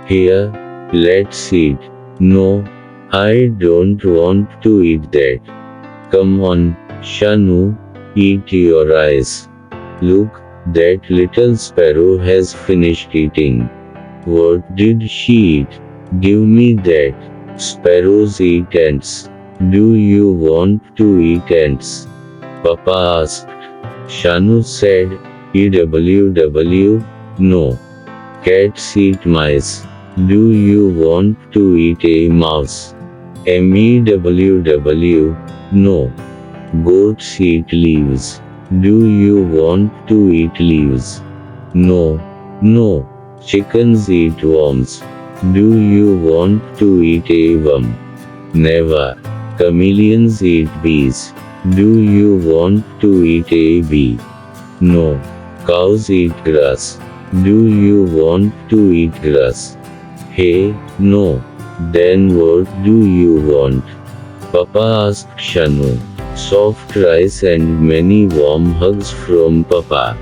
Here, let's eat. No, I don't want to eat that. Come on, Shanu, eat your eyes. Look, that little sparrow has finished eating. What did she eat? Give me that. Sparrows eat ants. Do you want to eat ants? Papa asked. Shanu said, EWW, no. Cats eat mice. Do you want to eat a mouse? MEWW, no. Goats eat leaves. Do you want to eat leaves? No, no. Chickens eat worms. Do you want to eat a worm? Never. Chameleons eat bees. Do you want to eat a bee? No. Cows eat grass. Do you want to eat grass? Hey, no. Then what do you want? Papa asked Shanu. Soft rice and many warm hugs from Papa.